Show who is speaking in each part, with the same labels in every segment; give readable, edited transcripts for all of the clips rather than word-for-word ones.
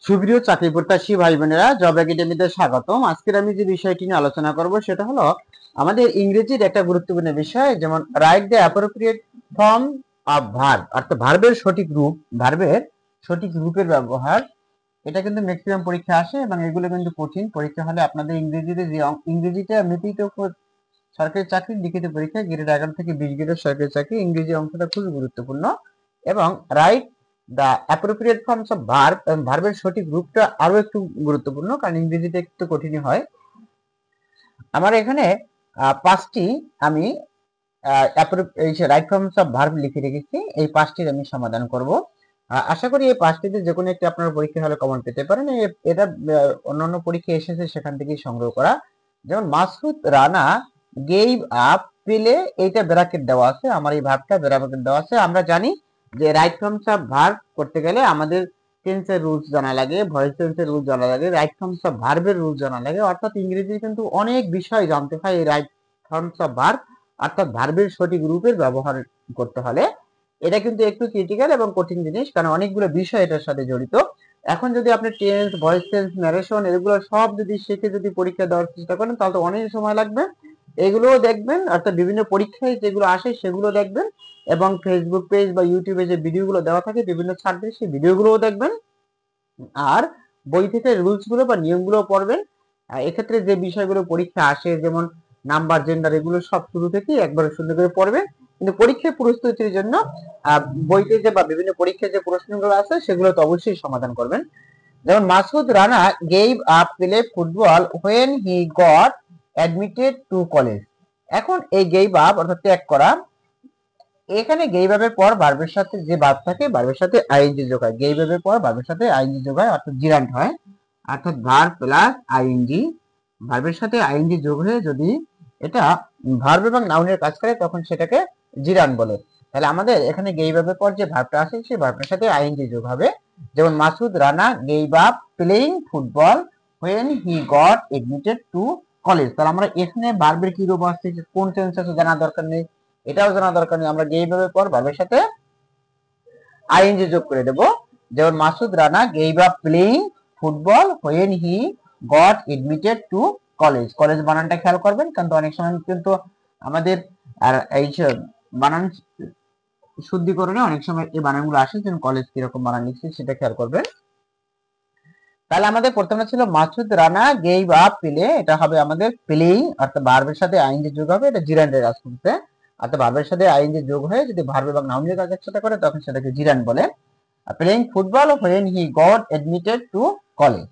Speaker 1: সুপ্রিয় চাকরি প্রত্যাশী ভাই বোনেরা, জব একাডেমিতে স্বাগতম। আজকের আমি যে বিষয়টি নিয়ে আলোচনা করব সেটা হলো আমাদের ইংরেজির একটা গুরুত্বপূর্ণ বিষয়, যেমন write the appropriate form of verb, অর্থাৎ ভার্বের সঠিক রূপ, ভার্বের সঠিক রূপের ব্যবহার। এটা কিন্তু ম্যাক্সিমাম পরীক্ষা আসে এবং এগুলো কিন্তু কঠিন পরীক্ষা হলে আপনাদের ইংরেজিতে যে ইংরেজিটা এমনিতেই তো সরকারি চাকরি লিখিত পরীক্ষা গ্রেড 11 থেকে 20 গ্রেডের সরকারি চাকরি ইংরেজি অংশটা খুবই গুরুত্বপূর্ণ। এবং write the appropriate forms of verb, ভার্বের সঠিক রূপটা আরো একটু গুরুত্বপূর্ণ, কারণ ইংরেজিতে একটু কঠিনই হয়। আমার এখানে পাঁচটি আমি রাইট ফর্মস অফ ভার্ব লিখে রেখেছি, এই পাঁচটির আমি সমাধান করব। আশা করি এই পাঁচটিতে যে কোনো একটি আপনার পরীক্ষা হলে কমন পেতে পারেন। এটা অন্যান্য পরীক্ষা এসেছে সেখান থেকেই সংগ্রহ করা। যেমন মাসুদ রানা গেভ আপ পেলে, এইটা ব্র্যাকেট দেওয়া আছে, আমার এই ভার্বটা ব্র্যাকেট দেওয়া আছে। আমরা জানি যে রাইট ফর্মস অফ ভার্ব করতে গেলে আমাদের টেন্সের রুলস জানা লাগে, ভয়েস টেন্সের রুলস জানা লাগে, রাইট ফর্মস অফ ভার্বের রুলস জানা লাগে। অর্থাৎ ইংরেজির কিন্তু অনেক বিষয় জানতে হয় এই রাইট ফর্মস অফ ভার্ব, অর্থাৎ ভার্বের সঠিক রূপের ব্যবহার করতে হলে। এটা কিন্তু একটু ক্রিটিক্যাল এবং কঠিন জিনিস, কারণ অনেকগুলো বিষয় এটার সাথে জড়িত। এখন যদি আপনি টেন্স, ভয়েস টেন্স, ন্যারেশন এগুলো সব যদি শিখে যদি পরীক্ষা দেওয়ার চেষ্টা করেন তাহলে তো অনেক সময় লাগবে। এগুলোও দেখবেন, অর্থাৎ বিভিন্ন পরীক্ষায় যেগুলো আসে সেগুলো দেখবেন, এবং ফেসবুক পেজ বা ইউটিউবে যে ভিডিওগুলো দেওয়া থাকে বিভিন্ন ছাত্রী, সেই ভিডিওগুলোও দেখবেন। আর বই থেকে রুলস গুলো বা নিয়মগুলো পড়বেন। এক্ষেত্রে যে বিষয়গুলো পরীক্ষা আসে, যেমন নাম্বার, জেন্ডার, এগুলো সব শুরু থেকেই একবারে সুন্দর করে পড়বেন। কিন্তু পরীক্ষার প্রস্তুতির জন্য বইতে যে বা বিভিন্ন পরীক্ষার যে প্রশ্নগুলো আছে সেগুলো তো অবশ্যই সমাধান করবেন। যেমন Masud Rana gave up play football when he got admitted to college. এখন এই গেভ আপ অর্থাৎ ত্যাগ করা, এখানে গেভ আপের পর ভার্বের সাথে যে ভার্ব থাকে ভার্বের সাথে আইএনজি যোগ হয়। গেভ আপের পর ভার্বের সাথে আইএনজি যোগ হয়, অর্থাৎ জিরান্ট হয়। অর্থাৎ ভার্ব প্লাস আইএনজি, ভার্বের সাথে আইএনজি যোগ হয়ে যদি এটা ভার্ব এবং নাউনের কাজ করে তখন সেটাকে জিরান বলে। তাহলে আমাদের এখানে গেভ আপের পর যে ভার্বটা আছে সেই ভার্বের সাথে আইএনজি যোগ হবে। যেমন Masud Rana gave up playing football when he got admitted to college. তাহলে আমরা এখানে ভার্বের কি রূপ আসছে, কোন টেন্স আছে জানা দরকার নেই, এটাও জানা দরকার নেই। আমরা গেভ আপের পর ভার্বের সাথে আইএনজি যোগ করে দেব। যেমন Masud Rana gave up playing football when he got admitted to college. College বানানটা খেয়াল করবেন, কিন্তু অনেক সময় কিন্তু আমাদের এই বানান শুদ্ধিকরণে অনেক সময় এই বানানগুলো আসে, যেমন কলেজ কিরকম বানান লিখছে সেটা খেয়াল করবেন। তাহলে আমাদের প্রথমে ছিল Masud Rana gave up play, এটা হবে আমাদের প্লেইং, অর্থাৎ ভার্বের সাথে আইএনজি যোগ হবে, এটা জিরান্ডের কাজ করতে। অর্থাৎ ভার্বের সাথে আইএনজি যোগ হয়ে যদি ভার্ব এবং নাউনের কাজ একসাথে করে তখন সেটাকে জিরান্ড বলে। Playing football when he got admitted to college.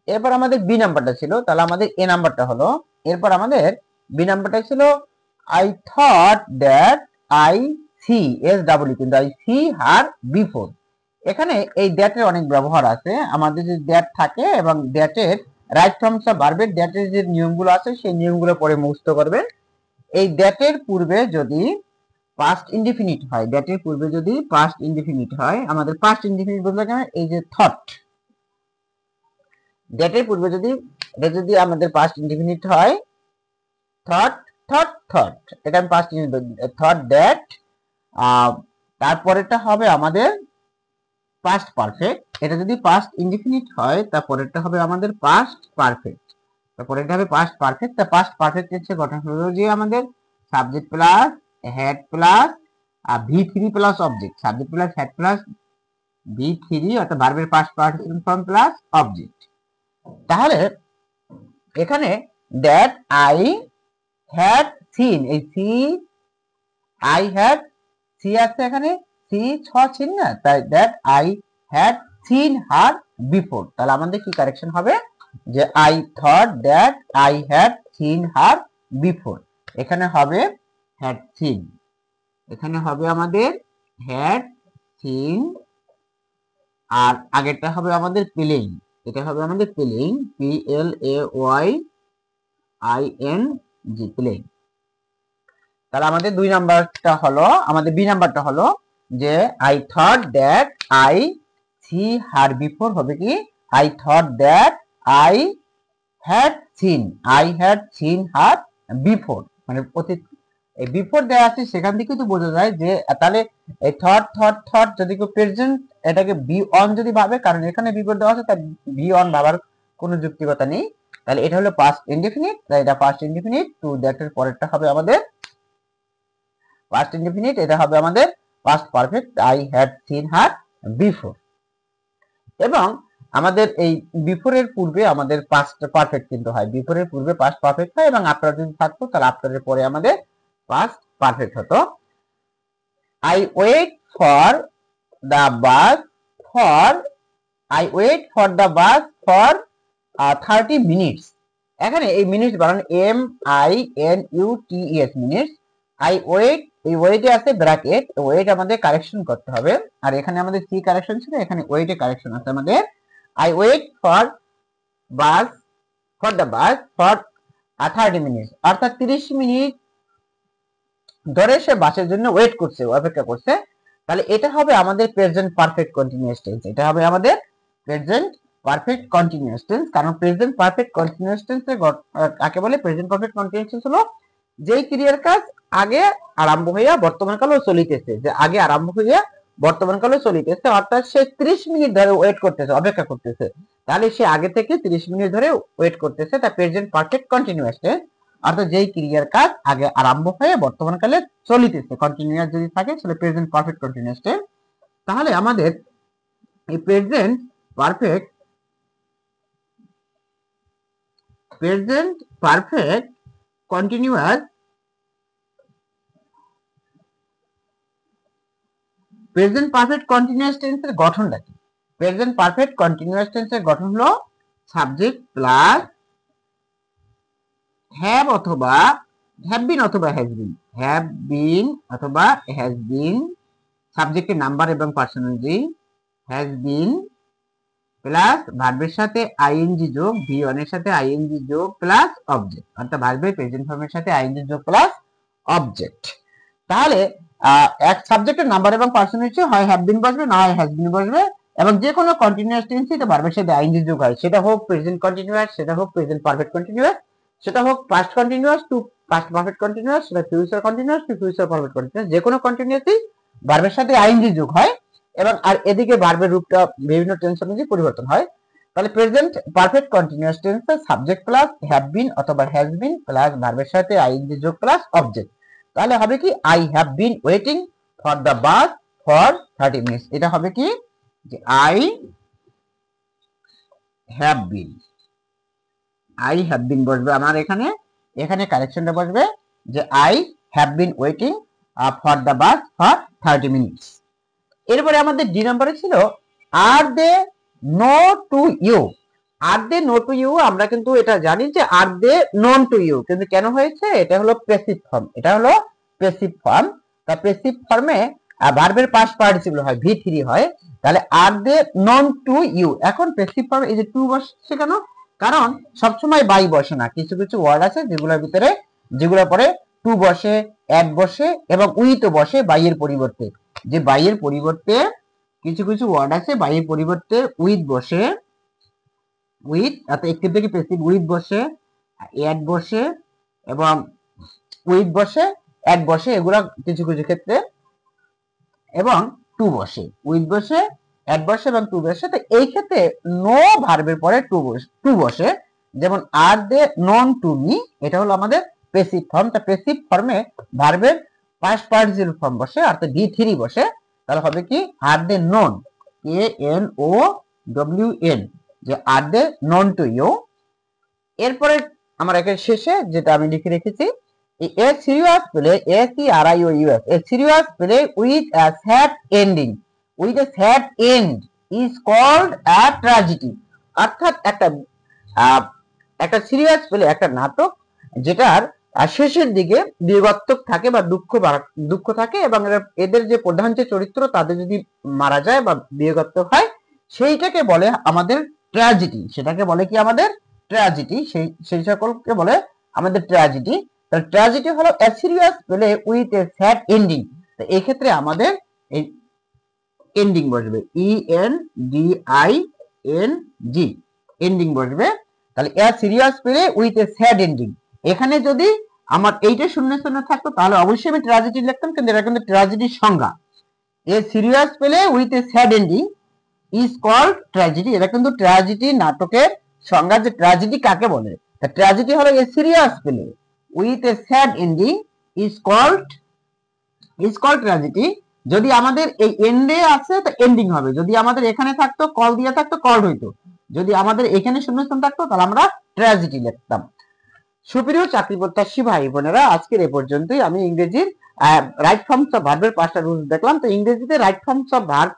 Speaker 1: এরপর আমাদের বি নাম্বারটা ছিল, তাহলে আমাদের এ নাম্বারটা হলো। এরপর আমাদের বি নাম্বারটা ছিল I thought that I C S W, কিন্তু আই সি হার বিফোর। এখানে এই দ্যাটের অনেক ব্যবহার আছে। আমাদের যে দ্যাট থাকে এবং দ্যাটের রাইট ফর্মস অফ ভার্বের দ্যাটের যে নিয়মগুলো আছে সেই নিয়মগুলো পরে মুখস্থ করবেন। এই দ্যাটের পূর্বে যদি পাস্ট ইনডিফিনিট হয়, দ্যাটের পূর্বে যদি পাস্ট ইনডিফিনিট হয়, আমাদের পাস্ট ইনডিফিনিট বলতে গেলে এই যে থট, দ্যাটের পূর্বে যদি এটা যদি আমাদের পাস্ট ইনডিফিনিট হয়, থট থট থট, এটা আমি পাস্ট থট দ্যাট, তারপরেরটা হবে আমাদের পাস্ট পারফেক্ট। এটা যদি পাস্ট ইনডিফিনিট হয় তারপরেরটা হবে আমাদের পাস্ট পারফেক্ট, তারপরেরটা হবে পাস্ট পারফেক্ট। তা পাস্ট পারফেক্ট হচ্ছে গঠন হলো যে আমাদের subject plus had plus V3 plus object, subject plus had plus V3, অর্থাৎ ভার্বের past participant form plus object. তাহলে এখানে দ্যাট আই হ্যাড সিন, এই সি আই হ্যাড সি আছে এখানে, সি ছ ছিন না, তাই that I had seen her before. তাহলে আমাদের কি কারেকশন হবে যে I thought that I had seen her before, এখানে হবে হ্যাড সিন, এখানে হবে আমাদের হ্যাড সিন, আর আগেরটা হবে আমাদের প্লেইং, এটা হবে আমাদের প্লেইং, PLAYING প্লেইং। তাহলে আমাদের দুই নাম্বারটা হলো, আমাদের বি নাম্বারটা হলো যে I thought that I see her before হবে কি I thought that I had seen her before, মানে অতীত এই বিফোর দেওয়া আছে সেখান থেকে তো বোঝা যায় যে তাহলে এই থট থট থট যদি কেউ প্রেজেন্ট এটাকে বি অন যদি ভাবে, কারণ এখানে বিফোর দেওয়া আছে তাই বি অন ভাবার কোনো যুক্তিকতা নেই। তাহলে এটা হলো পাস্ট ইনডেফিনিট, তাই এটা পাস্ট ইনডেফিনিট। টু দ্যাটের পরেরটা হবে আমাদের পাস্ট ইনডেফিনিট, এটা হবে আমাদের past perfect, I had seen her before. এবং আমাদের এই বিফোরের পূর্বে আমাদের পাস্ট পারফেক্ট কিন্তু হয়, বিফোরের পূর্বে পাস্ট পারফেক্ট হয়, এবং আফটার যদি থাকতো তাহলে আফটারের পরে আমাদের পাস্ট পারফেক্ট হতো। I wait for the bus for I wait for the bus for 30 minutes. এখানে এই মিনিটস বানান M I N U T S, minutes. I wait, এই ওয়েটে আছে ব্র্যাকেট, ওয়েট আমাদের কারেকশন করতে হবে, আর এখানে আমাদের সি কারেকশন ছিল, এখানে ওয়েটে কারেকশন আছে আমাদের। I wait for bus for the bus for 30 minutes, অর্থাৎ 30 মিনিট ধরে সে বাসের জন্য ওয়েট করছে, অপেক্ষা করছে। তাহলে এটা হবে আমাদের প্রেজেন্ট পারফেক্ট কন্টিনিউয়াস টেন্স, এটা হবে আমাদের প্রেজেন্ট পারফেক্ট কন্টিনিউয়াস টেন্স। কারণ প্রেজেন্ট পারফেক্ট কন্টিনিউয়াস টেন্স কাকে বলে? প্রেজেন্ট পারফেক্ট কন্টিনিউয়াস টেন্স হলো যেই ক্রিয়ার কাজ আগে আরম্ভ হইয়া বর্তমান কালেও চলিতেছে, যে আগে আরম্ভ হইয়া বর্তমান কালেও চলিতেছে, অর্থাৎ সে 30 মিনিট ধরে ওয়েট করতেছে, অপেক্ষা করতেছে, তাহলে সে আগে থেকে 30 মিনিট ধরে ওয়েট করতেছে, তা প্রেজেন্ট পারফেক্ট কন্টিনিউয়াস টেন্স। অর্থাৎ যেই ক্রিয়ার কাজ আগে আরম্ভ হয়ে বর্তমান কালে চলিতেছে, কন্টিনিউয়াস যদি থাকে তাহলে প্রেজেন্ট পারফেক্ট কন্টিনিউয়াস টেন্স। তাহলে আমাদের এই present perfect continuous present perfect continuous টেন্সের গঠনটা কি? প্রেজেন্ট পারফেক্ট কন্টিনিউয়াস টেন্সের গঠন হলো সাবজেক্ট প্লাস হ্যাভ অথবা হ্যাভ বিন অথবা হ্যাজ বিন, হ্যাভ বিন অথবা হ্যাজ বিন, সাবজেক্টের নাম্বার এবং পার্সোনালিটি, হ্যাজ বিন প্লাস ভার্বের সাথে আইএনজি যোগ, ভি ওয়ান এর সাথে আইএনজি যোগ প্লাস অবজেক্ট, অর্থাৎ ভার্বের প্রেজেন্ট ফর্মের সাথে আইএনজি যোগ প্লাস অবজেক্ট। তাহলে এক সাবজেক্টের নাম্বার এবং পার্সোনালিটি হয় হ্যাভ বিন বসবে, না হয় হ্যাজ বিন বসবে, এবং যে কোনো কন্টিনিউয়াস টেন্সে তো ভার্বের সাথে আইএনজি যোগ হয়, সেটা হোক প্রেজেন্ট কন্টিনিউয়াস, সেটা হোক প্রেজেন্ট পারফেক্ট কন্টিনিউয়াস, সেটা হোক past continuous to past perfect continuous, সেটা future continuous to future perfect continuous, যে কোনো কন্টিনিউয়াসই ভার্বের সাথে আইএনজি যোগ হয়, এবং আর এদিকে ভার্বের রূপটা বিভিন্ন টেন্স অনুযায়ী পরিবর্তন হয়। তাহলে প্রেজেন্ট পারফেক্ট কন্টিনিউয়াস টেন্সে সাবজেক্ট প্লাস হ্যাভ বিন অথবা হ্যাজ বিন প্লাস ভার্বের সাথে আইএনজি যোগ প্লাস অবজেক্ট। তাহলে হবে কি I have been waiting for the bus for 30 minutes, এটা হবে কি যে আই হ্যাভ বিন বসবে আমার এখানে, এখানে কারেকশনটা বসবে যে I have been waiting for the bus for 30 minutes. এরপরে আমাদের ডি নম্বরে ছিল are they know to you. Are they know to you আমরা কিন্তু এটা জানি যে are they known to you, কিন্তু কেন হয়েছে? এটা হলো প্যাসিভ ফর্ম, এটা হলো প্যাসিভ ফর্ম। তা প্যাসিভ ফর্মে ভার্বের পাস্ট পার্টিসিপল হয়, ভি থ্রি হয়। তাহলে আর দে নন টু ইউ, এখন প্যাসিভ ফর্ম এই যে টু বসছে কেন? কারণ সবসময় বাই বসে না, কিছু কিছু ওয়ার্ড আছে যেগুলোর ভিতরে যেগুলো পরে টু বসে, অ্যাট বসে এবং উইথও বসে বাইয়ের পরিবর্তে। যে বাইয়ের পরিবর্তে কিছু কিছু ওয়ার্ড আছে বাইয়ের পরিবর্তে উইথ বসে, উইথ অর্থাৎ একটি থেকে প্যাসিভ উইথ বসে, অ্যাট বসে এবং উইথ বসে, অ্যাট বসে, এগুলা কিছু কিছু ক্ষেত্রে, এবং টু বসে, উইথ বসে, অ্যাট বসে এবং টু বসে। তো এই ক্ষেত্রে নো ভার্বের পরে টু বসে, যেমন আর দে নন টু মি, এটা হলো আমাদের প্যাসিভ ফর্ম। তা প্যাসিভ ফর্মে ভার্বের পাস্ট পার্টিসিপল ফর্ম বসে, অর্থাৎ ডি থ্রি বসে। তাহলে হবে কি are they known, A N O W N, যে are they known to you. এরপরে আমার একের শেষে যেটা আমি লিখে রেখেছি, a serious play, A-C-R-I-O-U-S, a serious play with a sad ending, with a sad end is called a tragedy। অর্থাৎ একটা সিরিয়াস প্লে, একটা নাটক যেটার শেষের দিকে বিয়োগাত্মক থাকে বা দুঃখ থাকে, এবং এদের যে প্রধান যে চরিত্র তাদের যদি মারা যায় বা বিয়োগাত্মক হয়, সেইটাকে বলে আমাদের ট্র্যাজেডি। সেটাকে বলে কি আমাদের ট্র্যাজেডি, সেই সকলকে বলে আমাদের ট্র্যাজেডি। তাহলে ট্র্যাজেডি হলো a serious play with a sad ending. তো এই ক্ষেত্রে আমাদের এই এন্ডিং বসবে, ENDING, এন্ডিং বসবে। তাহলে এ serious play with a sad ending, এখানে যদি আমার এইটা শূন্যস্থানে থাকতো তাহলে অবশ্যই আমি ট্র্যাজেডি লিখতাম, কিন্তু এটা কিন্তু ট্র্যাজেডির সংজ্ঞা। A serious play with a sad ending is called tragedy. এটা কিন্তু ট্র্যাজেডি নাটকের সংজ্ঞা, যে ট্র্যাজেডি কাকে বলে। ট্র্যাজেডি হলো a serious play with a sad ending is called tragedy. যদি আমাদের এই এন্ডে আছে তো এন্ডিং হবে, যদি আমাদের এখানে থাকতো কল দিয়ে থাকতো কল্ড হইতো, যদি আমাদের এখানে শূন্যস্থান থাকতো তাহলে আমরা ট্র্যাজেডি লিখতাম। সুপ্রিয় চাকরি প্রত্যাশী ভাই বোনেরা, আজকের এ পর্যন্তই। আমি ইংরেজির রাইট ফর্মস অফ ভার্বের 5টা রুলস দেখলাম। তো ইংরেজিতে রাইট ফর্মস অফ ভার্ব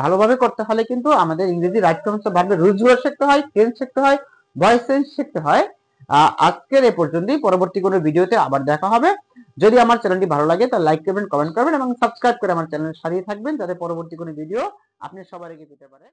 Speaker 1: ভালোভাবে করতে হলে কিন্তু আমাদের ইংরেজি রাইট ফর্মস অফ ভার্বের রুলস গুলো শিখতে হয়, টেন্স শিখতে হয়, ভয়েস চেঞ্জ শিখতে হয়। আজকের এ পর্যন্তই। পরবর্তী কোনো ভিডিওতে আবার দেখা হবে। যদি আমার চ্যানেলটি ভালো লাগে তাহলে লাইক করবেন, কমেন্ট করবেন এবং সাবস্ক্রাইব করে আমার চ্যানেলের সাথেই থাকবেন, যাতে পরবর্তী কোনো ভিডিও আপনি সবার আগে পেতে পারেন।